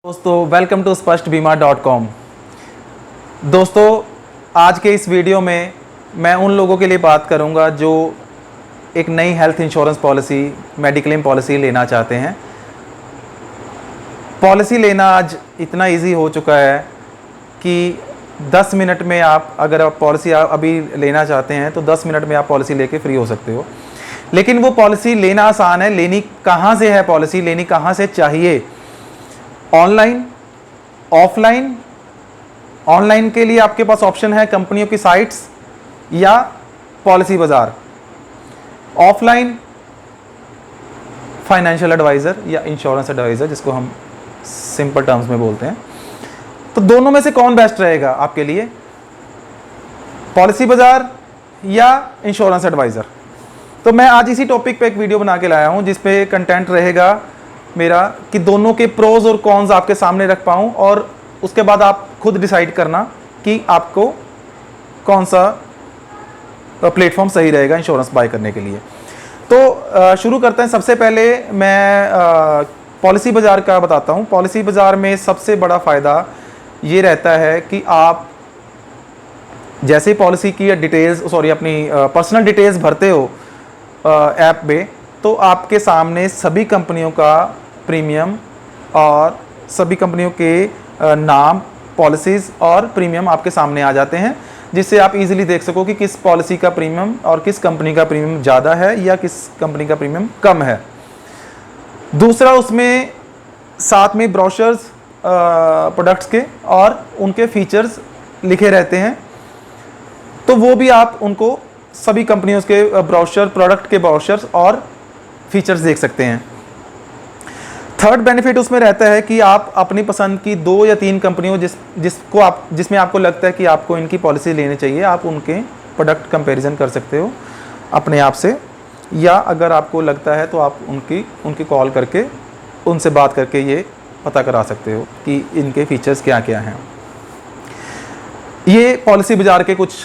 दोस्तों welcome to spashtbima.com। दोस्तों आज के इस वीडियो में मैं उन लोगों के लिए बात करूंगा जो एक नई health insurance policy mediclaim policy लेना चाहते हैं। पॉलिसी लेना आज इतना इजी हो चुका है कि 10 मिनट में अगर आप पॉलिसी अभी लेना चाहते हैं तो 10 मिनट में आप पॉलिसी लेके फ्री हो सकते हो। लेकिन वो पॉलिसी लेना आसान है, लेनी कहाँ से है, पॉलिसी लेनी कहाँ से चाहिए? Online, offline. ऑनलाइन के लिए आपके पास ऑप्शन है कंपनियों की साइट्स या पॉलिसी बाजार। ऑफलाइन फाइनेंशियल एडवाइज़र या इंश्योरेंस एडवाइज़र, जिसको हम सिंपल टर्म्स में बोलते हैं। तो दोनों में से कौन बेस्ट रहेगा आपके लिए, पॉलिसी बाजार या इंश्योरेंस एडवाइज़र? तो मैं आज इसी टॉपिक पे एक वीडियो बना के लाया हूँ जिसपे कंटेंट रहेगा मेरा कि दोनों के प्रोज और कॉन्स आपके सामने रख पाऊँ और उसके बाद आप खुद डिसाइड करना कि आपको कौन सा प्लेटफॉर्म सही रहेगा इंश्योरेंस बाय करने के लिए। तो शुरू करते हैं। सबसे पहले मैं पॉलिसी बाज़ार का बताता हूँ। पॉलिसी बाज़ार में सबसे बड़ा फ़ायदा ये रहता है कि आप जैसे पॉलिसी की डिटेल्स अपनी पर्सनल डिटेल्स भरते हो ऐप में, तो आपके सामने सभी कंपनियों का प्रीमियम और सभी कंपनियों के नाम, पॉलिसीज़ और प्रीमियम आपके सामने आ जाते हैं, जिससे आप इजीली देख सको कि किस पॉलिसी का प्रीमियम और किस कंपनी का प्रीमियम ज़्यादा है या किस कंपनी का प्रीमियम कम है। दूसरा, उसमें साथ में ब्रोशर्स प्रोडक्ट्स के और उनके फीचर्स लिखे रहते हैं, तो वो भी आप उनको सभी कंपनियों के ब्रोशर, प्रोडक्ट के ब्रोशर्स और फीचर्स देख सकते हैं। थर्ड बेनिफिट उसमें रहता है कि आप अपनी पसंद की 2 या 3 कंपनियों जिसमें आपको लगता है कि आपको इनकी पॉलिसी लेनी चाहिए, आप उनके प्रोडक्ट कंपैरिजन कर सकते हो अपने आप से, या अगर आपको लगता है तो आप उनकी कॉल करके उनसे बात करके ये पता करा सकते हो कि इनके फीचर्स क्या क्या हैं। ये पॉलिसी बाज़ार के कुछ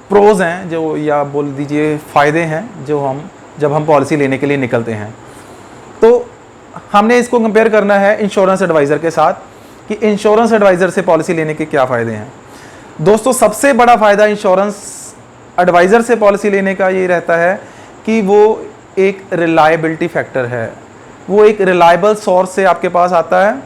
प्रोज हैं जो, या बोल दीजिए फ़ायदे हैं जो जब हम पॉलिसी लेने के लिए निकलते हैं। तो हमने इसको कंपेयर करना है इंश्योरेंस एडवाइज़र के साथ कि इंश्योरेंस एडवाइज़र से पॉलिसी लेने के क्या फ़ायदे हैं। दोस्तों, सबसे बड़ा फ़ायदा इंश्योरेंस एडवाइज़र से पॉलिसी लेने का ये रहता है कि वो एक रिलायबिलिटी फैक्टर है। वो एक रिलायबल सोर्स से आपके पास आता है।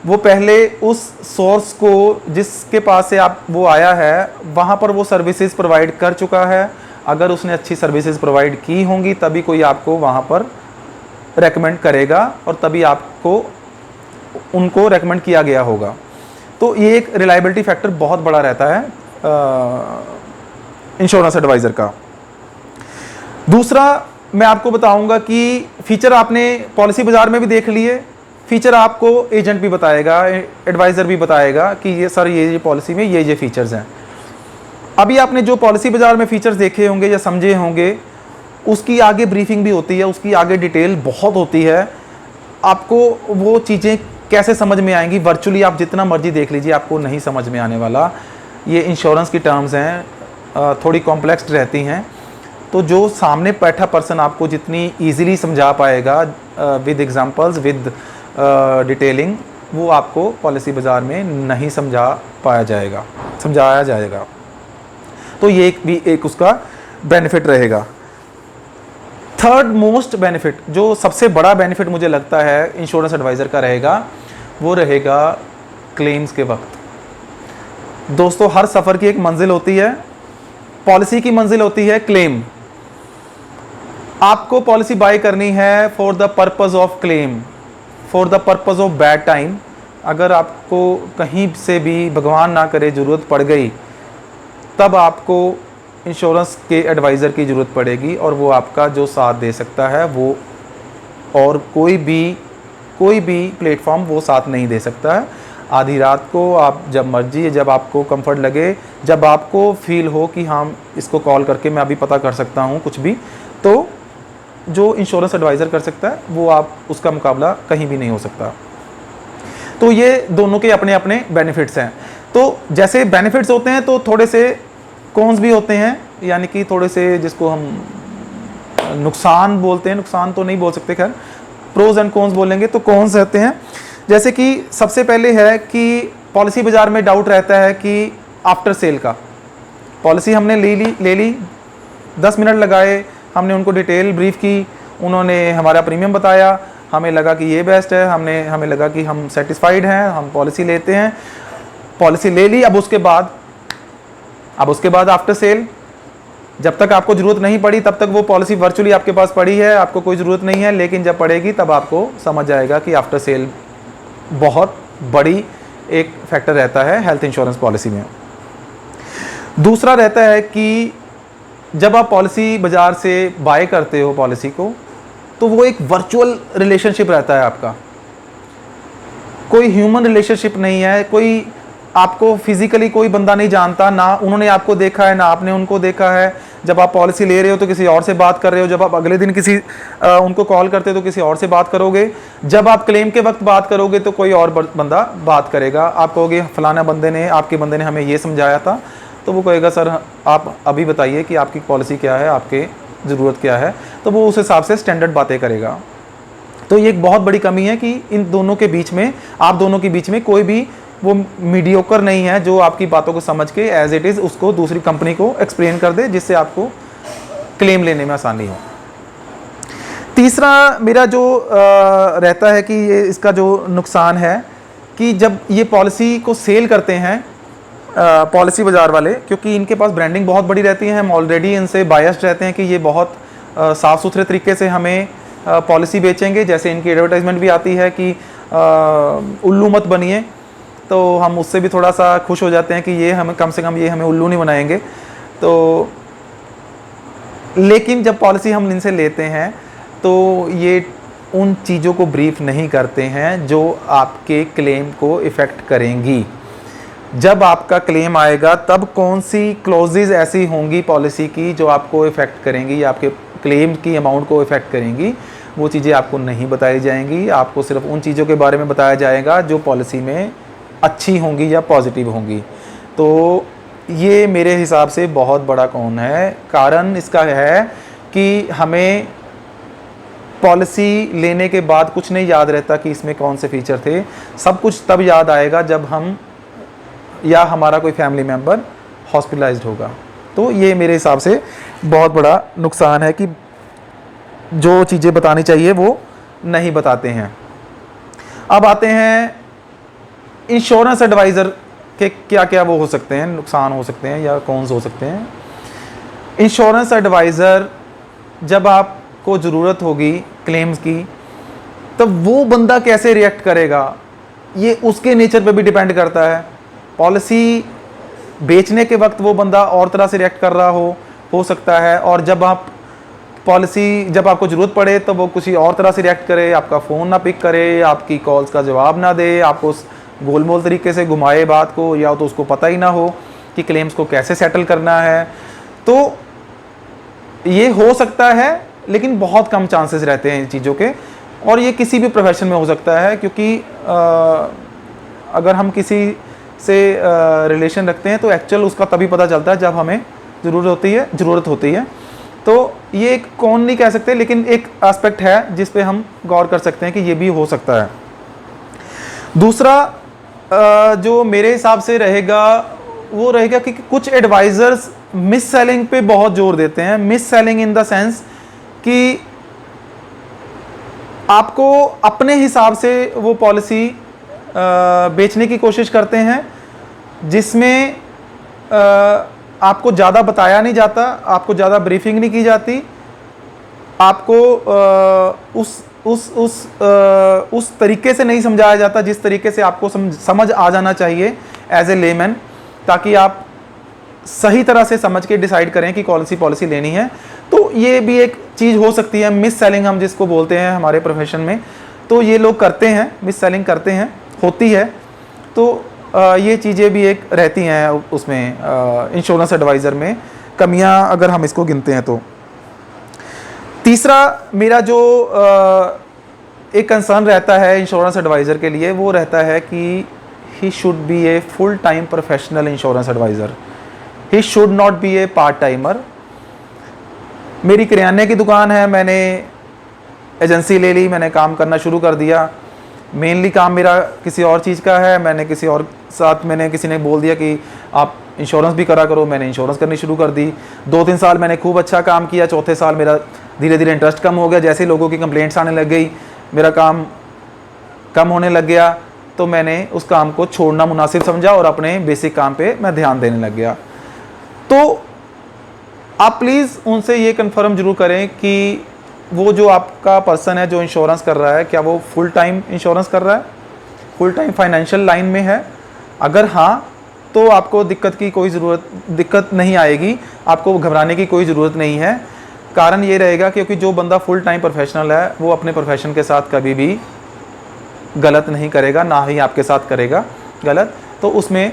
वो पहले उस सोर्स को जिसके पास से वो आया है वहाँ पर वो सर्विसेज प्रोवाइड कर चुका है। अगर उसने अच्छी सर्विसेज प्रोवाइड की होंगी तभी कोई आपको वहाँ पर रेकमेंड करेगा और तभी आपको उनको रेकमेंड किया गया होगा। तो ये एक रिलायबिलिटी फैक्टर बहुत बड़ा रहता है इंश्योरेंस एडवाइज़र का। दूसरा, मैं आपको बताऊंगा कि फीचर आपने पॉलिसी बाज़ार में भी देख लिए, फीचर आपको एजेंट भी बताएगा, एडवाइज़र भी बताएगा कि ये सर ये पॉलिसी में ये फीचर्स हैं। अभी आपने जो पॉलिसी बाज़ार में फीचर्स देखे होंगे या समझे होंगे, उसकी आगे ब्रीफिंग भी होती है, उसकी आगे डिटेल बहुत होती है। आपको वो चीज़ें कैसे समझ में आएंगी, वर्चुअली आप जितना मर्जी देख लीजिए आपको नहीं समझ में आने वाला। ये इंश्योरेंस की टर्म्स हैं, थोड़ी कॉम्प्लेक्स रहती हैं, तो जो सामने बैठा पर्सन आपको जितनी ईजिली समझा पाएगा विद एग्जांपल्स, विद डिटेलिंग, वो आपको पॉलिसी बाज़ार में नहीं समझाया जाएगा। तो ये एक उसका बेनिफिट रहेगा। थर्ड मोस्ट बेनिफिट, जो सबसे बड़ा बेनिफिट मुझे लगता है इंश्योरेंस एडवाइज़र का रहेगा, वो रहेगा क्लेम्स के वक्त। दोस्तों, हर सफ़र की एक मंजिल होती है, पॉलिसी की मंजिल होती है क्लेम। आपको पॉलिसी बाय करनी है for the purpose of claim, for the purpose of bad time. अगर आपको कहीं से भी भगवान ना करे ज़रूरत पड़ गई, तब आपको इंश्योरेंस के एडवाइज़र की ज़रूरत पड़ेगी और वो आपका जो साथ दे सकता है वो, और कोई भी प्लेटफॉर्म वो साथ नहीं दे सकता है। आधी रात को आप जब मर्जी, जब आपको कंफर्ट लगे, जब आपको फील हो कि हाँ इसको कॉल करके मैं अभी पता कर सकता हूँ कुछ भी, तो जो इंश्योरेंस एडवाइज़र कर सकता है वो आप उसका मुकाबला कहीं भी नहीं हो सकता। तो ये दोनों के अपने अपने बेनिफिट्स हैं। तो जैसे बेनिफिट्स होते हैं तो थोड़े से कॉन्स भी होते हैं, यानी कि थोड़े से जिसको हम नुकसान बोलते हैं, नुकसान तो नहीं बोल सकते, खैर प्रोज एंड कॉन्स बोलेंगे तो कॉन्स रहते हैं जैसे कि सबसे पहले है कि पॉलिसी बाज़ार में डाउट रहता है कि आफ्टर सेल का, पॉलिसी हमने ले ली 10 मिनट लगाए, हमने उनको डिटेल ब्रीफ की, उन्होंने हमारा प्रीमियम बताया, हमें लगा कि ये बेस्ट है, हमें लगा कि हम सेटिस्फाइड हैं, हम पॉलिसी लेते हैं, पॉलिसी ले ली। अब उसके बाद आफ्टर सेल, जब तक आपको ज़रूरत नहीं पड़ी तब तक वो पॉलिसी वर्चुअली आपके पास पड़ी है, आपको कोई ज़रूरत नहीं है, लेकिन जब पड़ेगी तब आपको समझ आएगा कि आफ्टर सेल बहुत बड़ी एक फैक्टर रहता है हेल्थ इंश्योरेंस पॉलिसी में। दूसरा रहता है कि जब आप पॉलिसी बाज़ार से बाय करते हो पॉलिसी को, तो वो एक वर्चुअल रिलेशनशिप रहता है आपका, कोई ह्यूमन रिलेशनशिप नहीं है, कोई आपको फिजिकली कोई बंदा नहीं जानता, ना उन्होंने आपको देखा है ना आपने उनको देखा है। जब आप पॉलिसी ले रहे हो तो किसी और से बात कर रहे हो, जब आप अगले दिन उनको कॉल करते हो तो किसी और से बात करोगे, जब आप क्लेम के वक्त बात करोगे तो कोई और बंदा बात करेगा, आप कहोगे फलाना आपके बंदे ने हमें ये समझाया था, तो वो कहेगा सर आप अभी बताइए कि आपकी पॉलिसी क्या है, आपके ज़रूरत क्या है, तो वो उस हिसाब से स्टैंडर्ड बातें करेगा। तो ये एक बहुत बड़ी कमी है कि इन दोनों के बीच में, आप दोनों के बीच में कोई भी वो मीडियोकर नहीं है जो आपकी बातों को समझ के एज इट इज़ उसको दूसरी कंपनी को एक्सप्लेन कर दे, जिससे आपको क्लेम लेने में आसानी हो। तीसरा मेरा जो रहता है कि ये इसका जो नुकसान है कि जब ये पॉलिसी को सेल करते हैं पॉलिसी बाज़ार वाले, क्योंकि इनके पास ब्रांडिंग बहुत बड़ी रहती है, हम ऑलरेडी इनसे बायस्ड रहते हैं कि ये बहुत साफ़ सुथरे तरीके से हमें पॉलिसी बेचेंगे। जैसे इनकी एडवर्टाइजमेंट भी आती है कि उल्लू मत बनिए, तो हम उससे भी थोड़ा सा खुश हो जाते हैं कि ये हमें कम से कम ये हमें उल्लू नहीं बनाएंगे। तो लेकिन जब पॉलिसी हम इनसे लेते हैं तो ये उन चीज़ों को ब्रीफ नहीं करते हैं जो आपके क्लेम को इफ़ेक्ट करेंगी। जब आपका क्लेम आएगा तब कौन सी क्लॉजेज ऐसी होंगी पॉलिसी की जो आपको इफ़ेक्ट करेंगी या आपके क्लेम की अमाउंट को इफ़ेक्ट करेंगी, वो चीज़ें आपको नहीं बताई जाएंगी। आपको सिर्फ उन चीज़ों के बारे में बताया जाएगा जो पॉलिसी में अच्छी होंगी या पॉजिटिव होंगी। तो ये मेरे हिसाब से बहुत बड़ा कौन है कारण इसका है कि हमें पॉलिसी लेने के बाद कुछ नहीं याद रहता कि इसमें कौन से फीचर थे। सब कुछ तब याद आएगा जब हम या हमारा कोई फैमिली मेम्बर हॉस्पिटलाइज्ड होगा। तो ये मेरे हिसाब से बहुत बड़ा नुकसान है कि जो चीज़ें बतानी चाहिए वो नहीं बताते हैं। अब आते हैं इंश्योरेंस एडवाइज़र के क्या क्या वो हो सकते हैं, नुकसान हो सकते हैं या कौन से हो सकते हैं। इंश्योरेंस एडवाइज़र जब आपको ज़रूरत होगी क्लेम्स की, तब वो बंदा कैसे रिएक्ट करेगा ये उसके नेचर पे भी डिपेंड करता है। पॉलिसी बेचने के वक्त वो बंदा और तरह से रिएक्ट कर रहा हो सकता है, और जब आपको ज़रूरत पड़े तो वो किसी और तरह से रिएक्ट करे, आपका फ़ोन ना पिक करे, आपकी कॉल्स का जवाब ना दे, आपको गोलमोल तरीके से घुमाए बात को, या तो उसको पता ही ना हो कि क्लेम्स को कैसे सेटल करना है। तो ये हो सकता है, लेकिन बहुत कम चांसेस रहते हैं इन चीज़ों के, और ये किसी भी प्रोफेशन में हो सकता है। क्योंकि अगर हम किसी से रिलेशन रखते हैं तो एक्चुअल उसका तभी पता चलता है जब हमें ज़रूरत होती है। तो ये एक कौन नहीं कह सकते, लेकिन एक एस्पेक्ट है जिस पे हम गौर कर सकते हैं कि ये भी हो सकता है। दूसरा जो मेरे हिसाब से रहेगा वो रहेगा कि कुछ एडवाइज़र्स मिस सेलिंग पे बहुत जोर देते हैं। Miss selling in the sense कि आपको अपने हिसाब से वो पॉलिसी बेचने की कोशिश करते हैं, जिसमें आपको ज़्यादा बताया नहीं जाता, आपको ज़्यादा ब्रीफिंग नहीं की जाती, आपको उस तरीके से नहीं समझाया जाता जिस तरीके से आपको समझ आ जाना चाहिए एज ए लेमैन, ताकि आप सही तरह से समझ के डिसाइड करें कि कौन सी पॉलिसी लेनी है। तो ये भी एक चीज़ हो सकती है, मिस सेलिंग हम जिसको बोलते हैं हमारे प्रोफेशन में। तो ये लोग करते हैं, मिस सेलिंग करते हैं, होती है। तो ये चीज़ें भी एक रहती हैं उसमें इंश्योरेंस एडवाइज़र में, कमियां अगर हम इसको गिनते हैं तो। तीसरा मेरा जो एक कंसर्न रहता है इंश्योरेंस एडवाइज़र के लिए, वो रहता है कि he should be a full time professional insurance advisor, he should not be a part timer. मेरी किराने की दुकान है, मैंने एजेंसी ले ली, मैंने काम करना शुरू कर दिया, मेनली काम मेरा किसी और चीज़ का है, मैंने किसी और साथ किसी ने बोल दिया कि आप इंश्योरेंस भी करा करो, मैंने इंश्योरेंस करनी शुरू कर दी। 2-3 साल मैंने खूब अच्छा काम किया, चौथे साल मेरा धीरे धीरे इंटरेस्ट कम हो गया। जैसे लोगों की कंप्लेंट्स आने लग गई, मेरा काम कम होने लग गया, तो मैंने उस काम को छोड़ना मुनासिब समझा और अपने बेसिक काम पे मैं ध्यान देने लग गया। तो आप प्लीज़ उनसे ये कंफर्म जरूर करें कि वो जो आपका पर्सन है जो इंश्योरेंस कर रहा है, क्या वो फुल टाइम इंश्योरेंस कर रहा है, फुल टाइम फाइनेंशियल लाइन में है। अगर हाँ, तो आपको दिक्कत नहीं आएगी, आपको घबराने की कोई ज़रूरत नहीं है। कारण ये रहेगा क्योंकि जो बंदा फुल टाइम प्रोफेशनल है वो अपने प्रोफेशन के साथ कभी भी गलत नहीं करेगा, ना ही आपके साथ करेगा गलत। तो उसमें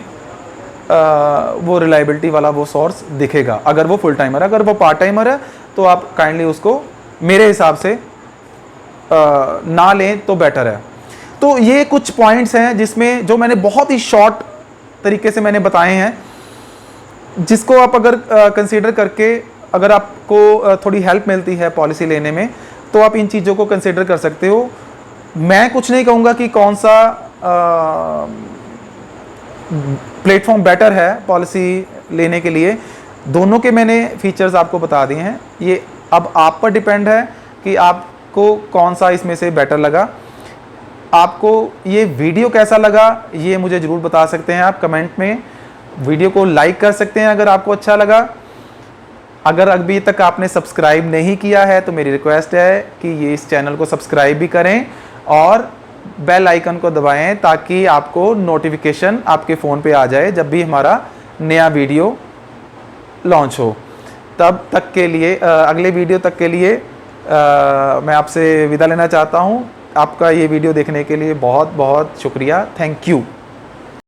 वो रिलायबिलिटी वाला वो सोर्स दिखेगा अगर वो फुल टाइमर है। अगर वो पार्ट टाइमर है तो आप काइंडली उसको मेरे हिसाब से ना लें तो बेटर है। तो ये कुछ पॉइंट्स हैं जिसमें जो मैंने बहुत ही शॉर्ट तरीके से मैंने बताए हैं, जिसको आप अगर कंसीडर करके अगर आपको थोड़ी हेल्प मिलती है पॉलिसी लेने में, तो आप इन चीज़ों को कंसीडर कर सकते हो। मैं कुछ नहीं कहूँगा कि कौन सा प्लेटफॉर्म बेटर है पॉलिसी लेने के लिए। दोनों के मैंने फीचर्स आपको बता दिए हैं। ये अब आप पर डिपेंड है कि आपको कौन सा इसमें से बेटर लगा। आपको ये वीडियो कैसा लगा ये मुझे ज़रूर बता सकते हैं आप कमेंट में। वीडियो को लाइक कर सकते हैं अगर आपको अच्छा लगा। अगर अभी तक आपने सब्सक्राइब नहीं किया है तो मेरी रिक्वेस्ट है कि ये इस चैनल को सब्सक्राइब भी करें और बेल आइकन को दबाएं ताकि आपको नोटिफिकेशन आपके फ़ोन पे आ जाए जब भी हमारा नया वीडियो लॉन्च हो। तब तक के लिए अगले वीडियो तक के लिए मैं आपसे विदा लेना चाहता हूँ। आपका ये वीडियो देखने के लिए बहुत बहुत शुक्रिया। Thank you.